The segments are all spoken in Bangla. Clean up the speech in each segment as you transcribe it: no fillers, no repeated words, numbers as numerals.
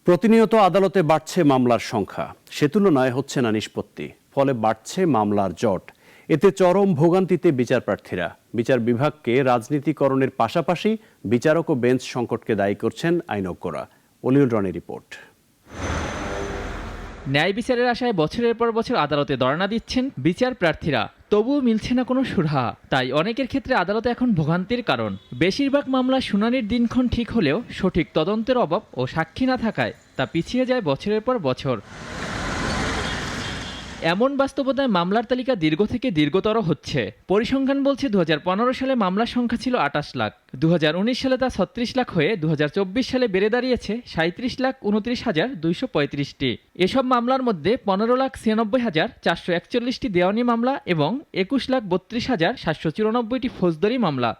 প্রতিনিয়ত আদালতে বাড়ছে মামলার সংখ্যা, সে তুলনায় হচ্ছে না নিষ্পত্তি, ফলে বাড়ছে মামলার জট। এতে চরম ভোগান্তিতে বিচার প্রার্থীরা। বিচার বিভাগকে রাজনীতিকরণের পাশাপাশি বিচারক ও বেঞ্চ সংকটকে দায়ী করছেন আইনজ্ঞরা। অলিউল রনের রিপোর্ট। ন্যায় বিচারের আশায় বছরের পর বছর আদালতে ধরনা দিচ্ছেন বিচার প্রার্থীরা, তবুও মিলছে না কোনো সুরাহা। তাই অনেকের ক্ষেত্রে আদালতে এখন ভোগান্তির কারণ। বেশিরভাগ মামলা শুনানির দিনক্ষণ ঠিক হলেও সঠিক তদন্তের অভাব ও সাক্ষী না থাকায় তা পিছিয়ে যায় বছরের পর বছর। এমন বাস্তবতায় মামলার তালিকা দীর্ঘ থেকে দীর্ঘতর হচ্ছে। পরিসংখ্যান বলছে 2015 সালে মামলার সংখ্যা ছিল 28 লাখ, 2019 সালে তা 36 লাখ হয়ে 2024 সালে বেড়ে দাঁড়িয়েছে 37,29,235টি। এসব মামলার মধ্যে 15,96,441টি দেওয়ানি মামলা এবং 21,32,794টি ফৌজদারি মামলা।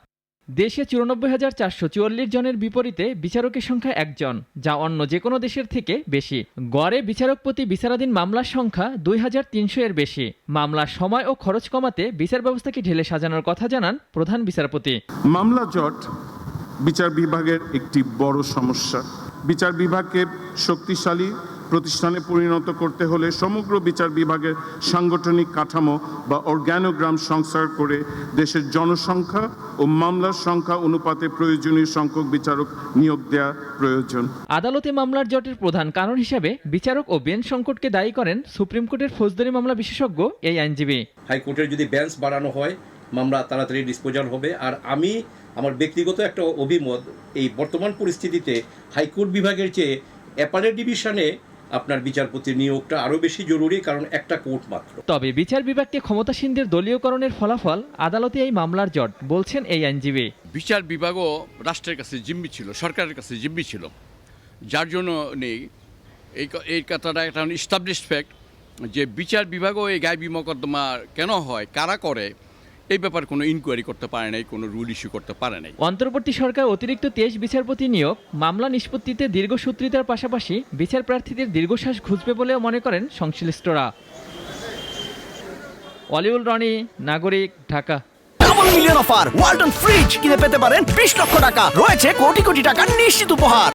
দেশে 94,444 জনের বিপরীতে বিচারকের সংখ্যা 1 জন, যা অন্য যে কোনো দেশের থেকে বেশি। গড়ে বিচারক প্রতি বিচারাধীন মামলার সংখ্যা 2,300 এর বেশি। মামলার সময় ও খরচ কমাতে বিচার ব্যবস্থাকে ঢেলে সাজানোর কথা জানান প্রধান বিচারপতি। মামলা জট বিচার বিভাগের একটি বড় সমস্যা। বিচার বিভাগকে শক্তিশালী প্রতিষ্ঠানে পরিণত করতে হলে সমগ্র বিচার বিভাগের সাংগঠনিক কাঠামো বা অর্গানোগ্রাম সংস্কার করে দেশের জনসংখ্যা ও মামলার সংখ্যা অনুপাতে প্রয়োজনীয় সংখ্যক বিচারক নিয়োগ দেওয়া প্রয়োজন। আদালতে মামলার জটের প্রধান কারণ হিসেবে বিচারক ও বেঞ্চ সংকটকে দায়ী করেন সুপ্রিম কোর্টের ফৌজদারি মামলা বিশেষজ্ঞ এই আইনজীবী। হাইকোর্টের যদি বেঞ্চ বাড়ানো হয় মামলা তাড়াতাড়ি ডিসপোজাল হবে। আর আমি আমার ব্যক্তিগত একটা অভিমত, এই বর্তমান পরিস্থিতিতে হাইকোর্ট বিভাগের চেয়ে অ্যাপালেট ডিভিশনে আপনার বিচারপতি নিয়োগটা আরও বেশি জরুরি, কারণ একটা কোর্ট মাত্র। তবে বিচার বিভাগকে ক্ষমতাসীনদের দলীয়করণের ফলাফল আদালতে এই মামলার জট, বলছেন এই আইনজীবী। বিচার বিভাগও রাষ্ট্রের কাছে জিম্মি ছিল, সরকারের কাছে জিম্মি ছিল, যার জন্য নেই এই কথাটা একটা ইস্টাবলিশড ফ্যাক্ট যে বিচার বিভাগও এই গায়েবী মোকদ্দমা কেন হয়, কারা করে, এই ব্যাপারে কোনো ইনকোয়ারি করতে পারে নাই, কোনো রুল ইস্যু করতে পারে নাই। অন্তর্বর্তী সরকার অতিরিক্ত 23 বিচারপতি নিয়োগ মামলা নিষ্পত্তিতে দীর্ঘসূত্রিতার পাশাপাশি বিচার প্রার্থীদের দীর্ঘশ্বাস ঘুচবে বলেও মনে করেন সংশ্লিষ্টরা। অলিউল রনি, নাগরিক, Dhaka. Double million offer Walton fridge কিনে পেতে পারেন 20 লক্ষ টাকা, রয়েছে কোটি কোটি টাকার নিশ্চিত উপহার।